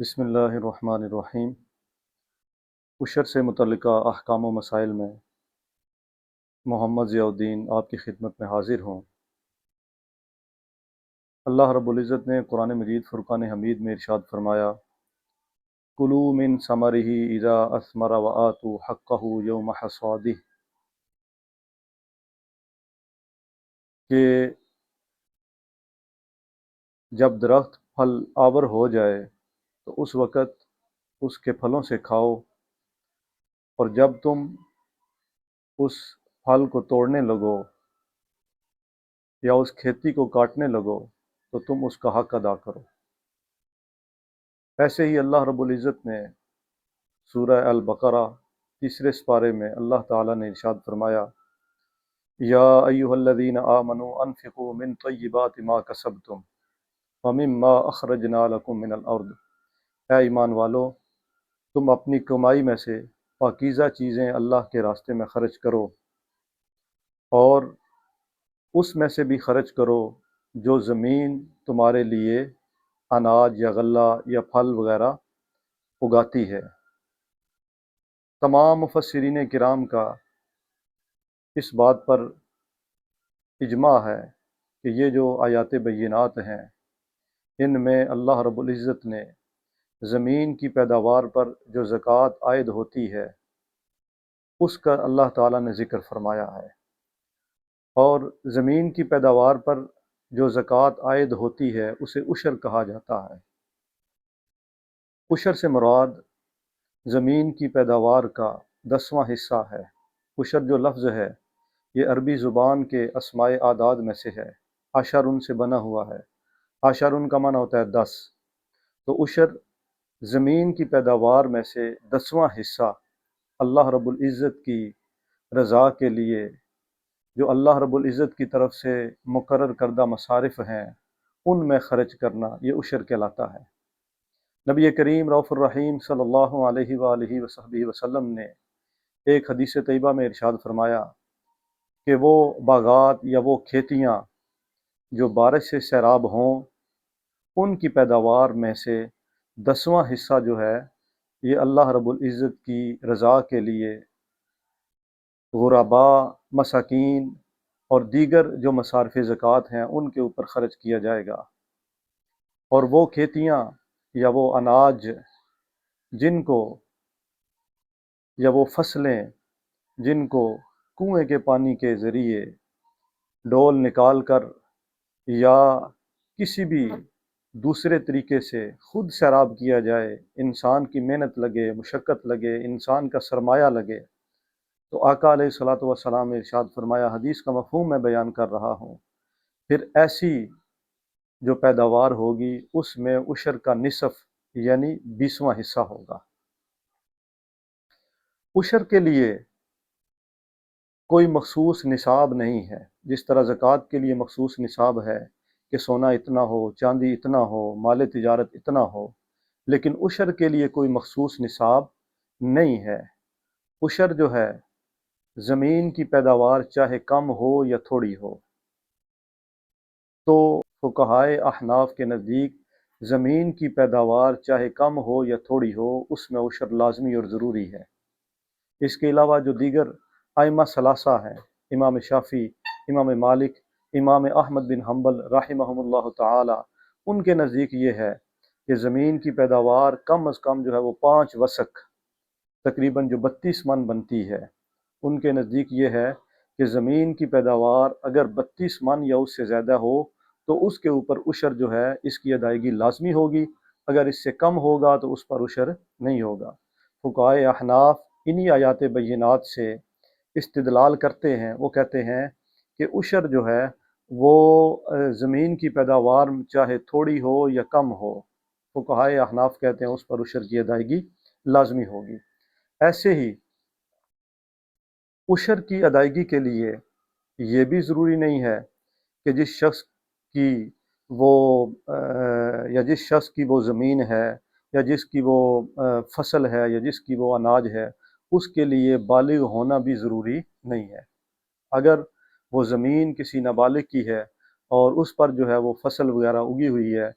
بسم اللہ الرحمن الرحیم۔ عشر سے متعلقہ احکام و مسائل میں محمد ضیاء الدین آپ کی خدمت میں حاضر ہوں۔ اللہ رب العزت نے قرآن مجید فرقان حمید میں ارشاد فرمایا، کلوا من ثمرہ اذا اثمر وآتوا حقہ یوم حصادہ، کہ جب درخت پھل آور ہو جائے تو اس وقت اس کے پھلوں سے کھاؤ، اور جب تم اس پھل کو توڑنے لگو یا اس کھیتی کو کاٹنے لگو تو تم اس کا حق ادا کرو۔ ایسے ہی اللہ رب العزت نے سورہ البقرہ تیسرے سپارے میں اللہ تعالیٰ نے ارشاد فرمایا، یا ایہا الذین آمنوا انفقوا من طیبات ما کسبتم ومما اخرجنا لکم من الارض، اے ایمان والو، تم اپنی کمائی میں سے پاکیزہ چیزیں اللہ کے راستے میں خرچ کرو، اور اس میں سے بھی خرچ کرو جو زمین تمہارے لیے اناج یا غلہ یا پھل وغیرہ اگاتی ہے۔ تمام مفسرین کرام کا اس بات پر اجماع ہے کہ یہ جو آیات بینات ہیں، ان میں اللہ رب العزت نے زمین کی پیداوار پر جو زکوٰۃ عائد ہوتی ہے اس کا اللہ تعالیٰ نے ذکر فرمایا ہے، اور زمین کی پیداوار پر جو زکوٰۃ عائد ہوتی ہے اسے عشر کہا جاتا ہے۔ عشر سے مراد زمین کی پیداوار کا 10واں حصہ ہے۔ عشر جو لفظ ہے یہ عربی زبان کے اسماء اعداد میں سے ہے، عشر سے بنا ہوا ہے۔ عشر کا معنی ہوتا ہے 10، تو عشر زمین کی پیداوار میں سے 10واں حصہ اللہ رب العزت کی رضا کے لیے، جو اللہ رب العزت کی طرف سے مقرر کردہ مصارف ہیں ان میں خرچ کرنا، یہ عشر کہلاتا ہے۔ نبی کریم رؤوف الرحیم صلی اللہ علیہ وآلہ وصحبہ وسلم نے ایک حدیث طیبہ میں ارشاد فرمایا کہ وہ باغات یا وہ کھیتیاں جو بارش سے سیراب ہوں ان کی پیداوار میں سے 10واں حصہ جو ہے یہ اللہ رب العزت کی رضا کے لیے غرباء، مساکین اور دیگر جو مصارف زکوٰۃ ہیں ان کے اوپر خرچ کیا جائے گا۔ اور وہ کھیتیاں یا وہ اناج جن کو یا وہ فصلیں جن کو کنویں کے پانی کے ذریعے ڈول نکال کر یا کسی بھی دوسرے طریقے سے خود سیراب کیا جائے، انسان کی محنت لگے، مشقت لگے، انسان کا سرمایہ لگے، تو آقا علیہ الصلوۃ والسلام نے ارشاد فرمایا، حدیث کا مفہوم میں بیان کر رہا ہوں، پھر ایسی جو پیداوار ہوگی اس میں عشر کا نصف یعنی 20واں حصہ ہوگا۔ عشر کے لیے کوئی مخصوص نصاب نہیں ہے، جس طرح زکوٰۃ کے لیے مخصوص نصاب ہے کہ سونا اتنا ہو، چاندی اتنا ہو، مال تجارت اتنا ہو، لیکن عشر کے لیے کوئی مخصوص نصاب نہیں ہے۔ عشر جو ہے زمین کی پیداوار چاہے کم ہو یا تھوڑی ہو، تو فقہائے احناف کے نزدیک زمین کی پیداوار چاہے کم ہو یا تھوڑی ہو اس میں عشر لازمی اور ضروری ہے۔ اس کے علاوہ جو دیگر ائمہ ثلاثہ ہیں، امام شافعی، امام مالک، امام احمد بن حنبل رحمہم اللہ تعالی، ان کے نزدیک یہ ہے کہ زمین کی پیداوار کم از کم جو ہے وہ 5 وسق تقریباً جو 32 من بنتی ہے، ان کے نزدیک یہ ہے کہ زمین کی پیداوار اگر 32 من یا اس سے زیادہ ہو تو اس کے اوپر عشر جو ہے اس کی ادائیگی لازمی ہوگی، اگر اس سے کم ہوگا تو اس پر عشر نہیں ہوگا۔ فقہائے احناف انہی آیات بینات سے استدلال کرتے ہیں، وہ کہتے ہیں کہ عشر جو ہے وہ زمین کی پیداوار چاہے تھوڑی ہو یا کم ہو، فقہائے احناف کہتے ہیں اس پر عشر کی ادائیگی لازمی ہوگی۔ ایسے ہی عشر کی ادائیگی کے لیے یہ بھی ضروری نہیں ہے کہ جس شخص کی وہ زمین ہے یا جس کی وہ فصل ہے یا جس کی وہ اناج ہے اس کے لیے بالغ ہونا بھی ضروری نہیں ہے۔ اگر وہ زمین کسی نابالغ کی ہے اور اس پر جو ہے وہ فصل وغیرہ اگی ہوئی ہے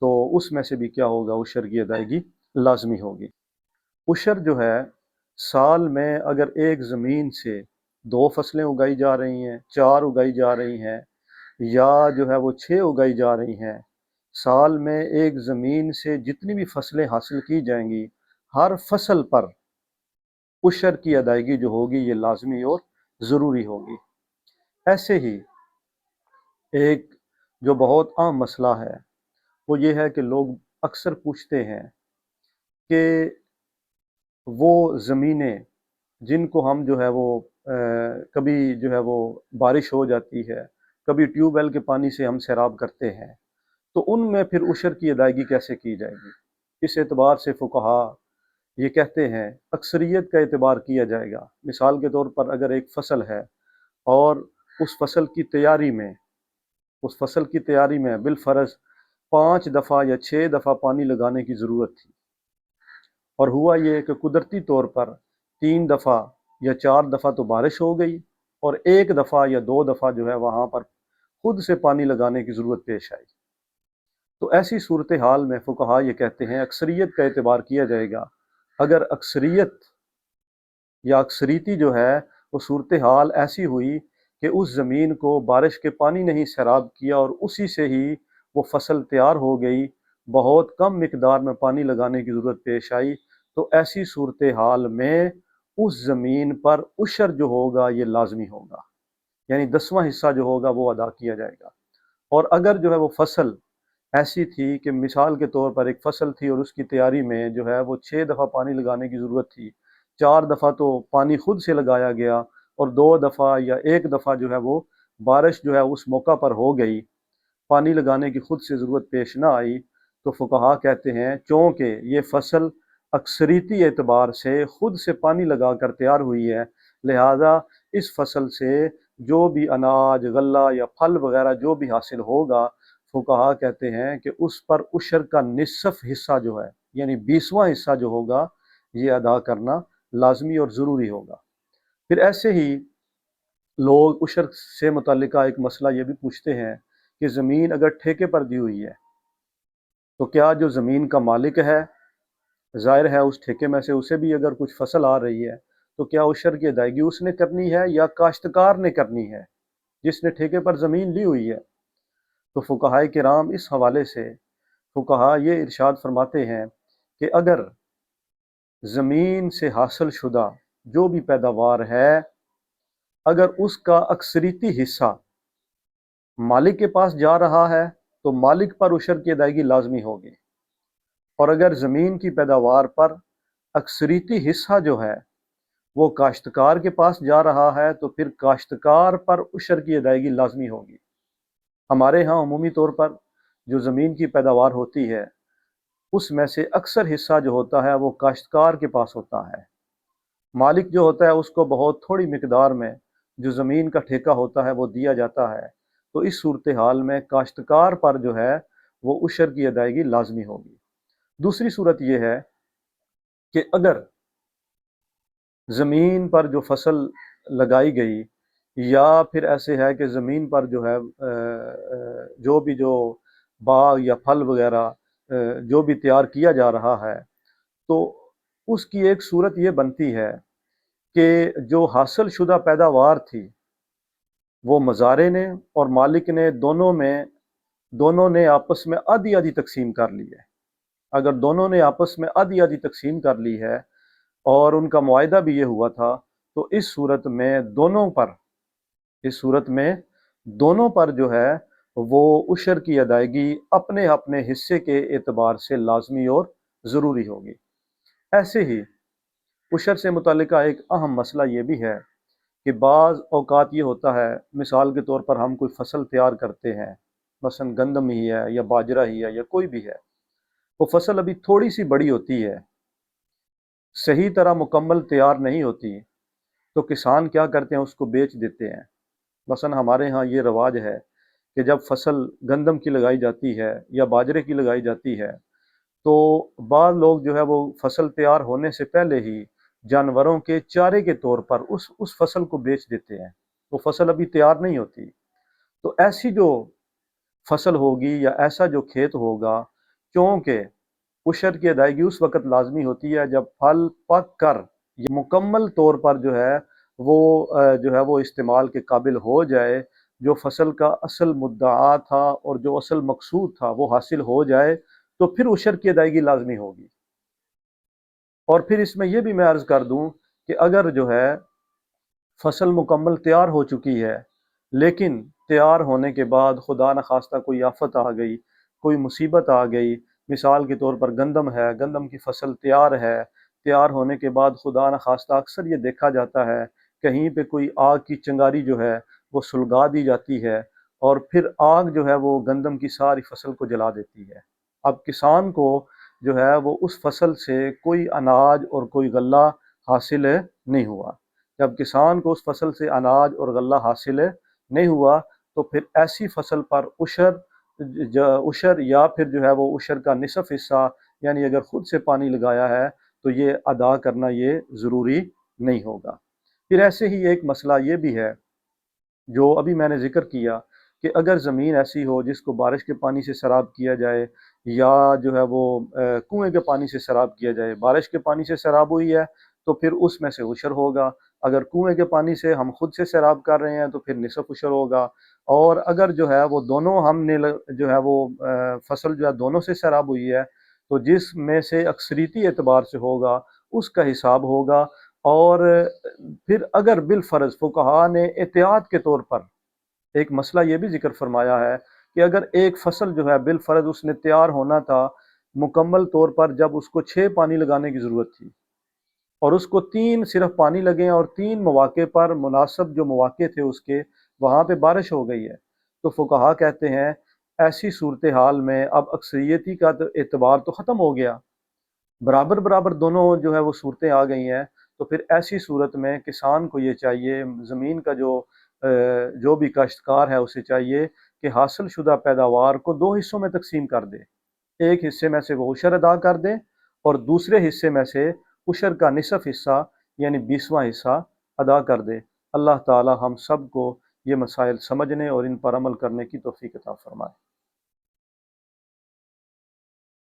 تو اس میں سے بھی کیا ہوگا، عشر کی ادائیگی لازمی ہوگی۔ عشر جو ہے سال میں اگر ایک زمین سے 2 فصلیں اگائی جا رہی ہیں، 4 اگائی جا رہی ہیں، یا جو ہے وہ 6 اگائی جا رہی ہیں، سال میں ایک زمین سے جتنی بھی فصلیں حاصل کی جائیں گی، ہر فصل پر عشر کی ادائیگی جو ہوگی یہ لازمی اور ضروری ہوگی۔ ایسے ہی ایک جو بہت عام مسئلہ ہے وہ یہ ہے کہ لوگ اکثر پوچھتے ہیں کہ وہ زمینیں جن کو ہم جو ہے وہ کبھی جو ہے وہ بارش ہو جاتی ہے، کبھی ٹیوب ویل کے پانی سے ہم سیراب کرتے ہیں، تو ان میں پھر عشر کی ادائیگی کیسے کی جائے گی؟ اس اعتبار سے فقہا یہ کہتے ہیں اکثریت کا اعتبار کیا جائے گا۔ مثال کے طور پر اگر ایک فصل ہے اور اس فصل کی تیاری میں بالفرض 5 دفعہ یا 6 دفعہ پانی لگانے کی ضرورت تھی، اور ہوا یہ کہ قدرتی طور پر 3 دفعہ یا 4 دفعہ تو بارش ہو گئی، اور 1 دفعہ یا 2 دفعہ جو ہے وہاں پر خود سے پانی لگانے کی ضرورت پیش آئی، تو ایسی صورتحال میں فقہا یہ کہتے ہیں اکثریت کا اعتبار کیا جائے گا۔ اگر اکثریت یا اکثریتی جو ہے وہ صورتحال ایسی ہوئی کہ اس زمین کو بارش کے پانی نے ہی سیراب کیا اور اسی سے ہی وہ فصل تیار ہو گئی، بہت کم مقدار میں پانی لگانے کی ضرورت پیش آئی، تو ایسی صورتحال میں اس زمین پر عشر جو ہوگا یہ لازمی ہوگا، یعنی 10واں حصہ جو ہوگا وہ ادا کیا جائے گا۔ اور اگر جو ہے وہ فصل ایسی تھی کہ مثال کے طور پر ایک فصل تھی اور اس کی تیاری میں جو ہے وہ 6 دفعہ پانی لگانے کی ضرورت تھی، 4 دفعہ تو پانی خود سے لگایا گیا اور 2 دفعہ یا 1 دفعہ جو ہے وہ بارش جو ہے اس موقع پر ہو گئی، پانی لگانے کی خود سے ضرورت پیش نہ آئی، تو فقہا کہتے ہیں چونکہ یہ فصل اکثریتی اعتبار سے خود سے پانی لگا کر تیار ہوئی ہے، لہذا اس فصل سے جو بھی اناج، غلہ یا پھل وغیرہ جو بھی حاصل ہوگا، فقہا کہتے ہیں کہ اس پر عشر کا نصف حصہ جو ہے یعنی 20واں حصہ جو ہوگا یہ ادا کرنا لازمی اور ضروری ہوگا۔ پھر ایسے ہی لوگ عشر سے متعلقہ ایک مسئلہ یہ بھی پوچھتے ہیں کہ زمین اگر ٹھیکے پر دی ہوئی ہے تو کیا جو زمین کا مالک ہے، ظاہر ہے اس ٹھیکے میں سے اسے بھی اگر کچھ فصل آ رہی ہے تو کیا عشر کی ادائیگی اس نے کرنی ہے یا کاشتکار نے کرنی ہے جس نے ٹھیکے پر زمین لی ہوئی ہے؟ تو فقہائے کرام اس حوالے سے فقہا یہ ارشاد فرماتے ہیں کہ اگر زمین سے حاصل شدہ جو بھی پیداوار ہے، اگر اس کا اکثریتی حصہ مالک کے پاس جا رہا ہے تو مالک پر عشر کی ادائیگی لازمی ہوگی، اور اگر زمین کی پیداوار پر اکثریتی حصہ جو ہے وہ کاشتکار کے پاس جا رہا ہے تو پھر کاشتکار پر عشر کی ادائیگی لازمی ہوگی۔ ہمارے ہاں عمومی طور پر جو زمین کی پیداوار ہوتی ہے اس میں سے اکثر حصہ جو ہوتا ہے وہ کاشتکار کے پاس ہوتا ہے، مالک جو ہوتا ہے اس کو بہت تھوڑی مقدار میں جو زمین کا ٹھیکہ ہوتا ہے وہ دیا جاتا ہے، تو اس صورتحال میں کاشتکار پر جو ہے وہ عشر کی ادائیگی لازمی ہوگی۔ دوسری صورت یہ ہے کہ اگر زمین پر جو فصل لگائی گئی یا پھر ایسے ہے کہ زمین پر جو ہے جو بھی جو باغ یا پھل وغیرہ جو بھی تیار کیا جا رہا ہے، تو اس کی ایک صورت یہ بنتی ہے کہ جو حاصل شدہ پیداوار تھی وہ مزارع نے اور مالک نے دونوں نے آپس میں آدھی آدھی تقسیم کر لی ہے۔ اگر دونوں نے آپس میں آدھی آدھی تقسیم کر لی ہے اور ان کا معاہدہ بھی یہ ہوا تھا، تو اس صورت میں دونوں پر جو ہے وہ عشر کی ادائیگی اپنے اپنے حصے کے اعتبار سے لازمی اور ضروری ہوگی۔ ایسے ہی عشر سے متعلقہ ایک اہم مسئلہ یہ بھی ہے کہ بعض اوقات یہ ہوتا ہے، مثال کے طور پر ہم کوئی فصل تیار کرتے ہیں، مثلا گندم ہی ہے یا باجرہ ہی ہے یا کوئی بھی ہے، وہ فصل ابھی تھوڑی سی بڑی ہوتی ہے، صحیح طرح مکمل تیار نہیں ہوتی، تو کسان کیا کرتے ہیں اس کو بیچ دیتے ہیں۔ مثلا ہمارے ہاں یہ رواج ہے کہ جب فصل گندم کی لگائی جاتی ہے یا باجرے کی لگائی جاتی ہے تو بعض لوگ جو ہے وہ فصل تیار ہونے سے پہلے ہی جانوروں کے چارے کے طور پر اس فصل کو بیچ دیتے ہیں، وہ فصل ابھی تیار نہیں ہوتی۔ تو ایسی جو فصل ہوگی یا ایسا جو کھیت ہوگا چونکہ عشر کی ادائیگی اس وقت لازمی ہوتی ہے جب پھل پک کر یہ مکمل طور پر جو ہے وہ استعمال کے قابل ہو جائے، جو فصل کا اصل مدعا تھا اور جو اصل مقصود تھا وہ حاصل ہو جائے، تو پھر عشر کی ادائیگی لازمی ہوگی۔ اور پھر اس میں یہ بھی میں عرض کر دوں کہ اگر جو ہے فصل مکمل تیار ہو چکی ہے، لیکن تیار ہونے کے بعد خدا نخواستہ کوئی آفت آ گئی، کوئی مصیبت آ گئی، مثال کے طور پر گندم ہے، گندم کی فصل تیار ہے، تیار ہونے کے بعد خدا نخواستہ اکثر یہ دیکھا جاتا ہے کہیں پہ کوئی آگ کی چنگاری جو ہے وہ سلگا دی جاتی ہے، اور پھر آگ جو ہے وہ گندم کی ساری فصل کو جلا دیتی ہے۔ اب کسان کو جو ہے وہ اس فصل سے کوئی اناج اور کوئی غلہ حاصل نہیں ہوا۔ جب کسان کو اس فصل سے اناج اور غلہ حاصل نہیں ہوا تو پھر ایسی فصل پر عشر یا پھر جو ہے وہ عشر کا نصف حصہ، یعنی اگر خود سے پانی لگایا ہے تو یہ ادا کرنا یہ ضروری نہیں ہوگا۔ پھر ایسے ہی ایک مسئلہ یہ بھی ہے جو ابھی میں نے ذکر کیا کہ اگر زمین ایسی ہو جس کو بارش کے پانی سے سیراب کیا جائے یا جو ہے وہ کنویں کے پانی سے سیراب کیا جائے، بارش کے پانی سے سیراب ہوئی ہے تو پھر اس میں سے عشر ہوگا، اگر کنویں کے پانی سے ہم خود سے سیراب کر رہے ہیں تو پھر نصف عشر ہوگا، اور اگر جو ہے وہ دونوں ہم نے جو ہے وہ فصل جو ہے دونوں سے سیراب ہوئی ہے تو جس میں سے اکثریتی اعتبار سے ہوگا اس کا حساب ہوگا۔ اور پھر اگر بالفرض فقہا نے احتیاط کے طور پر ایک مسئلہ یہ بھی ذکر فرمایا ہے کہ اگر ایک فصل جو ہے بالفرض اس نے تیار ہونا تھا مکمل طور پر، جب اس کو 6 پانی لگانے کی ضرورت تھی اور اس کو 3 صرف پانی لگے اور 3 مواقع پر مناسب جو مواقع تھے اس کے وہاں پہ بارش ہو گئی ہے، تو فقہا کہتے ہیں ایسی صورتحال میں اب اکثریتی کا اعتبار تو ختم ہو گیا، برابر برابر دونوں جو ہے وہ صورتیں آ گئی ہیں، تو پھر ایسی صورت میں کسان کو یہ چاہیے، زمین کا جو بھی کاشتکار ہے اسے چاہیے کہ حاصل شدہ پیداوار کو 2 حصوں میں تقسیم کر دے، ایک حصے میں سے وہ عشر ادا کر دے اور دوسرے حصے میں سے عشر کا نصف حصہ یعنی 20واں حصہ ادا کر دے۔ اللہ تعالی ہم سب کو یہ مسائل سمجھنے اور ان پر عمل کرنے کی توفیق عطا فرمائے۔